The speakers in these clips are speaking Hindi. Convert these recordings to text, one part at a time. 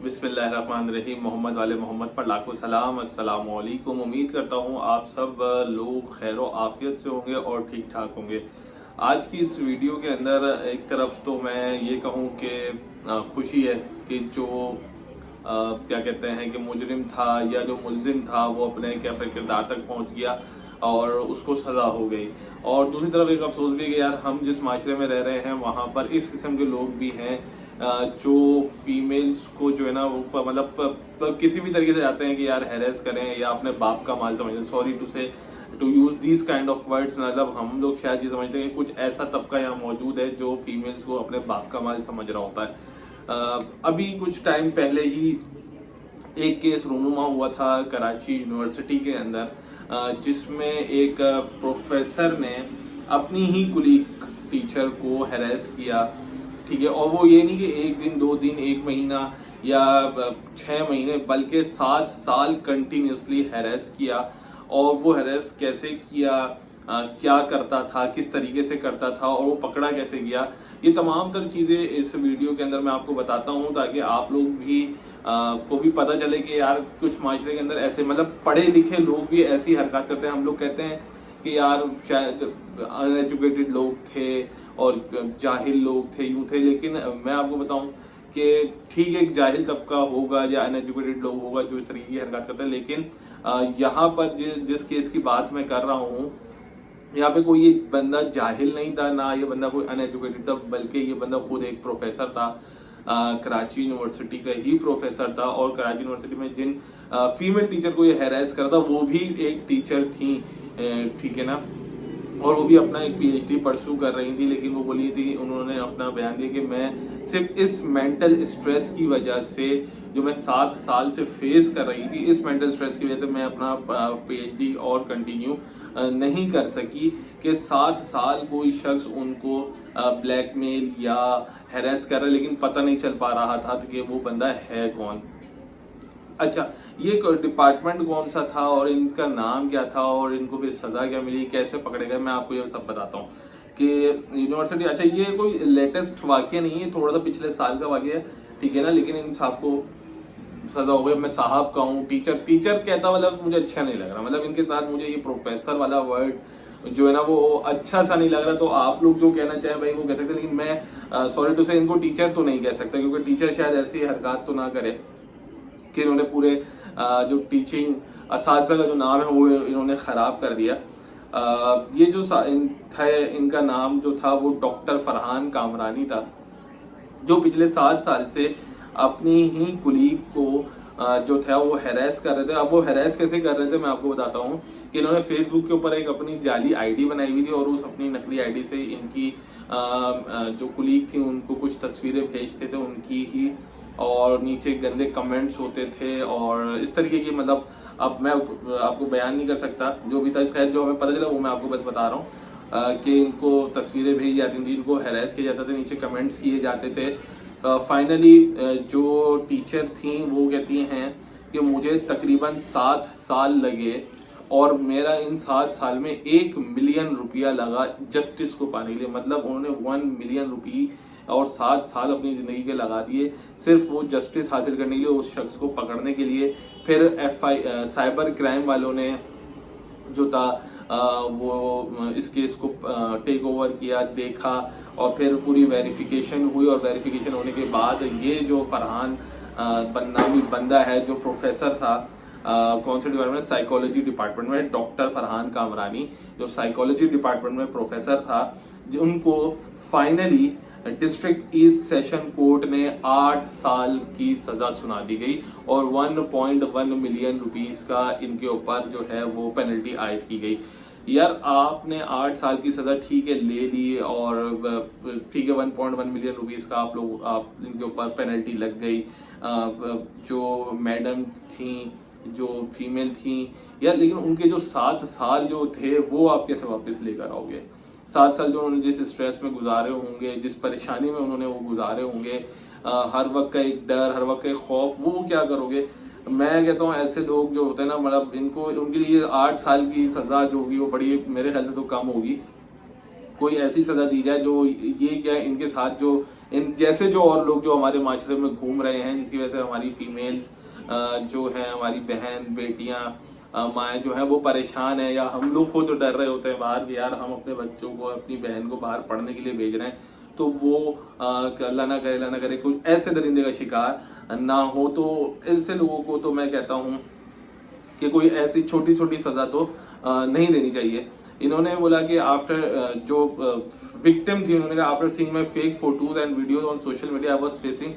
बिस्मिल्लाहिर्रहमानिर्रहीम। मोहम्मद वाले मोहम्मद पर लाखों सलाम। अस्सलाम वालेकुम। उम्मीद करता हूँ आप सब लोग खैर आफियत से होंगे और ठीक ठाक होंगे। आज की इस वीडियो के अंदर एक तरफ तो मैं ये कहूँ कि खुशी है कि जो क्या कहते हैं कि मुजरिम था या जो मुलजिम था वो अपने कैफ़े किरदार तक पहुँच गया और उसको सज़ा हो गई। और दूसरी तरफ एक अफसोस भी कि यार हम जिस माशरे में रह रहे हैं वहाँ पर इस किस्म के लोग भी हैं जो फीमेल्स को जो है ना वो मतलब किसी भी तरीके से चाहते हैं कि यार हैरेस करें या अपने बाप का माल समझें। Sorry to say to use these kind of words, मतलब हम लोग शायद ये समझते हैं कि कुछ ऐसा तबका यहाँ मौजूद है जो फीमेल्स को अपने बाप का माल समझ रहा होता है। अभी कुछ टाइम पहले ही एक केस रूनुमा हुआ था कराची यूनिवर्सिटी के अंदर, जिसमें एक प्रोफेसर ने अपनी ही कुलीग टीचर को हैरेस किया। ठीक है, और वो ये नहीं कि एक दिन, 2 दिन, 1 महीना या 6 महीने, बल्कि 7 साल कंटिन्यूसली हैरेस किया। और वो हैरेस कैसे किया, क्या करता था, किस तरीके से करता था और वो पकड़ा कैसे गया, ये तमाम तर चीजें इस वीडियो के अंदर मैं आपको बताता हूँ ताकि आप लोग भी को भी पता चले कि यार कुछ माशरे के अंदर ऐसे मतलब पढ़े लिखे लोग भी ऐसी हरकत करते हैं। हम लोग कहते हैं कि यार शायद अनएजुकेटेड लोग थे और जाहिल लोग थे, यूं थे, लेकिन मैं आपको बताऊं कि ठीक है, एक जाहिल तबका होगा या अनएजुकेटेड लोग होगा जो इस तरीके की हरकत करते हैं, लेकिन यहाँ पर जिस केस की बात मैं कर रहा हूँ, यहाँ पे कोई ये बंदा जाहिल नहीं था, ना ये बंदा कोई अनएजुकेटेड था, बल्कि ये बंदा खुद एक प्रोफेसर था। कराची यूनिवर्सिटी का ही प्रोफेसर था और कराची यूनिवर्सिटी में जिन फीमेल टीचर को ये हैरेस करा था वो भी एक टीचर थी, ठीक है ना। और वो भी अपना एक पीएचडी परस्यू कर रही थी, लेकिन वो बोली थी, उन्होंने अपना बयान दिया कि मैं सिर्फ इस मेंटल स्ट्रेस की वजह से जो मैं 7 साल से फेस कर रही थी, इस मेंटल स्ट्रेस की वजह से मैं अपना पीएचडी और कंटिन्यू नहीं कर सकी कि 7 साल कोई शख्स उनको ब्लैकमेल या हैरेस कर रहा है, लेकिन पता नहीं चल पा रहा था कि वो बंदा है कौन। अच्छा, ये डिपार्टमेंट कौन सा था और इनका नाम क्या था और इनको फिर सजा क्या मिली, कैसे पकड़े गए, मैं आपको ये सब बताता हूँ कि यूनिवर्सिटी। अच्छा, ये कोई लेटेस्ट वाकया नहीं है, थोड़ा सा पिछले साल का वाकया है, ठीक है ना, लेकिन इन साहब को सजा हो गई। मैं साहब का हूँ, टीचर कहता वाला मुझे अच्छा नहीं लग रहा, मतलब इनके साथ मुझे ये प्रोफेसर वाला वर्ड जो है ना वो अच्छा सा नहीं लग रहा। तो आप लोग जो कहना चाहें भाई वो कह सकते, लेकिन मैं सॉरी टू से इनको टीचर तो नहीं कह सकता, क्योंकि टीचर शायद ऐसी हरकत तो ना करे कि इन्होंने पूरे जो टीचिंग असातिज़ा का जो नाम है वो इन्होंने ख़राब कर दिया। ये जो इनका नाम जो था वो डॉक्टर फरहान कामरानी था, जो पिछले 7 साल से अपनी ही कुलीग को जो था वो हैरेस कर रहे थे। अब वो हैरेस कैसे कर रहे थे मैं आपको बताता हूँ कि इन्होंने फेसबुक के ऊपर एक अपनी जाली आईडी बनाई हुई थी और उस अपनी नकली आईडी से इनकी जो कुलीग थी उनको कुछ तस्वीरें भेजते थे उनकी ही, और नीचे गंदे कमेंट्स होते थे और इस तरीके की, मतलब अब मैं आपको बयान नहीं कर सकता जो भी था। खैर, जो हमें पता चला वो मैं आपको बस बता रहा हूँ कि इनको तस्वीरें भेजी जाती थी, इनको हैरेस किया जाता था, नीचे कमेंट्स किए जाते थे। फाइनली जो टीचर थी वो कहती हैं कि मुझे तकरीबन 7 साल लगे और मेरा इन 7 साल में 1 मिलियन रुपया लगा जस्टिस को पाने के लिए। मतलब उन्होंने 1 मिलियन रुपये और 7 साल अपनी जिंदगी के लगा दिए सिर्फ वो जस्टिस हासिल करने के लिए, उस शख्स को पकड़ने के लिए। फिर साइबर क्राइम वालों ने जो था वो इस केस को टेक ओवर किया, देखा, और फिर पूरी वेरिफिकेशन हुई और वेरिफिकेशन होने के बाद ये जो फरहान नामी बंदा है जो प्रोफेसर था कौन से डिपार्टमेंट, साइकोलॉजी डिपार्टमेंट में, डॉक्टर फरहान कामरानी जो साइकोलॉजी डिपार्टमेंट में प्रोफेसर था, उनको finally district east session court ने 8 साल की सजा सुना दी गई और 1.1 मिलियन रुपीस का इनके ऊपर जो है वो पेनल्टी आयद की गई। यार आपने 8 साल की सजा ठीक है ले ली और ठीक है 1.1 मिलियन रुपीस का आप इनके ऊपर पेनल्टी लग गई। जो मैडम थी, जो फीमेल थी यार, लेकिन उनके जो 7 साल जो थे वो आप कैसे वापस लेकर आओगे? 7 साल जो उन्होंने जिस स्ट्रेस में गुजारे होंगे, जिस परेशानी में उन्होंने वो गुजारे होंगे, हर वक्त का एक डर, हर वक्त का एक खौफ, वो क्या करोगे? मैं कहता हूँ ऐसे लोग जो होते हैं ना, मतलब इनको, उनके लिए 8 साल की सजा जो होगी वो बड़ी मेरे ख्याल से तो कम होगी। कोई ऐसी सजा दी जाए जो ये क्या इनके साथ जो इन जैसे जो और लोग जो हमारे माशरे में घूम रहे हैं, जिसकी वजह से हमारी फीमेल्स जो है, हमारी बहन बेटियां माएँ जो है वो परेशान है, या हम लोग खुद डर रहे होते हैं बाहर कि यार हम अपने बच्चों को, अपनी बहन को बाहर पढ़ने के लिए भेज रहे हैं, तो वो अल्लाह ना करे कुछ ऐसे दरिंदे का शिकार ना हो। तो ऐसे लोगों को तो मैं कहता हूँ कि कोई ऐसी छोटी छोटी सजा तो नहीं देनी चाहिए। इन्होंने बोला कि आफ्टर जो विक्टिम थी, उन्होंने कहा after seeing my fake photos and videos on social media I was facing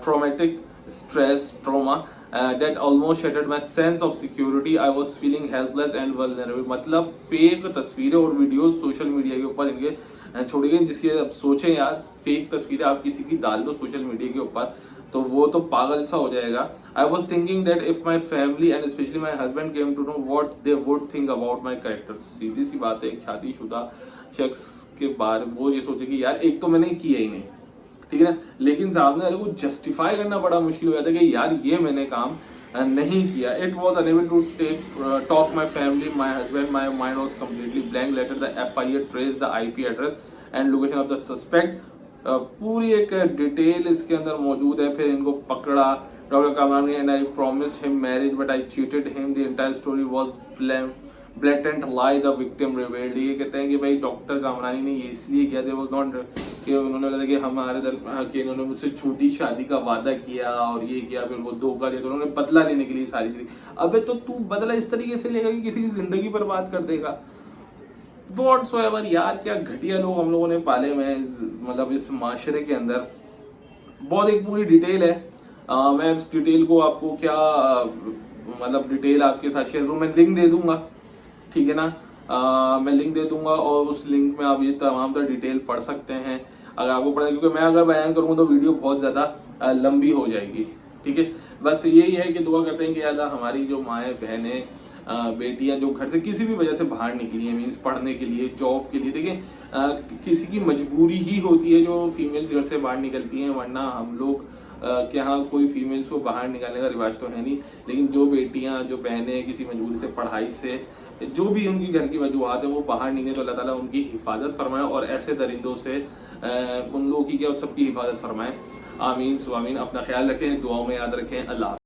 traumatic stress trauma that almost shattered my sense of security. I was feeling helpless and vulnerable. मतलब फेक तस्वीरें और वीडियोस सोशल मीडिया के ऊपर इनके छोड़ी गई, जिसकी अब सोचें यार, फेक तस्वीरें आप किसी की डाल दो सोशल मीडिया के ऊपर तो वो तो पागल सा हो जाएगा। I was thinking that if my family and especially my husband came to know what they would think about my character. सीधी सी बात है, एक शादीशुदा शख्स के बारे में वो ये सोचे कि यार एक तो मैंने किया ही नहीं, ठीक है ना, लेकिन सामने वाले को जस्टिफाई करना बड़ा मुश्किल हो जाता है कि यार ये मैंने काम नहीं किया। It was unable to talk my family, my husband, my mind was completely blank. Later the FIR trace the IP address and location of the suspect. पूरी एक डिटेल इसके अंदर मौजूद है। फिर इनको पकड़ा doctor Kamrani and I promised him marriage but I cheated him. The entire story was blatant lie the victim revealed. ये कहते हैं कि भाई डॉक्टर कामरानी ने ये इसलिए किया था, वाज नॉट कि उन्होंने बोला कि हमारे कि इन्होंने मुझसे छोटी शादी का वादा किया और ये किया, फिर वो धोखा दिया, तो उन्होंने बदला लेने के लिए सारी चीज। अबे तो तू बदला इस तरीके से लेगा कि किसी की जिंदगी बर्बाद कर देगा। व्हाटसोएवर यार, क्या घटिया लोग हम लोगों ने पाले हुए हैं मतलब इस माशरे के अंदर। बहुत एक पूरी डिटेल है। मैं इस डिटेल को आपको क्या मतलब डिटेल आपके साथ शेयर करूँ, मैं लिंक दे दूंगा, ठीक है ना। मैं लिंक दे दूंगा और उस लिंक में आप ये तमाम तरह डिटेल पढ़ सकते हैं अगर आपको पढ़ना, क्योंकि मैं अगर बयान करूंगा तो वीडियो बहुत ज्यादा लंबी हो जाएगी, ठीक है। बस यही है कि दुआ करते हैं कि अल्लाह हमारी जो माएँ बहनें बेटियां जो घर से किसी भी वजह से बाहर निकली है, मीन्स पढ़ने के लिए, जॉब के लिए, देखिए किसी की मजबूरी ही होती है जो फीमेल्स घर से बाहर निकलती हैं, वरना हम लोग के यहाँ कोई फीमेल्स को बाहर निकालने का रिवाज तो है नहीं। लेकिन जो बेटियां जो बहनें किसी मजबूरी से, पढ़ाई से, जो भी उनकी घर की वजूहत है वो बाहर निकले, तो अल्लाह ताला उनकी हिफाजत फरमाए और ऐसे दरिंदों से उन लोगों की क्या सबकी हिफाजत फरमाए। आमीन सुआमीन। अपना ख्याल रखें, दुआओं में याद रखें। अल्लाह।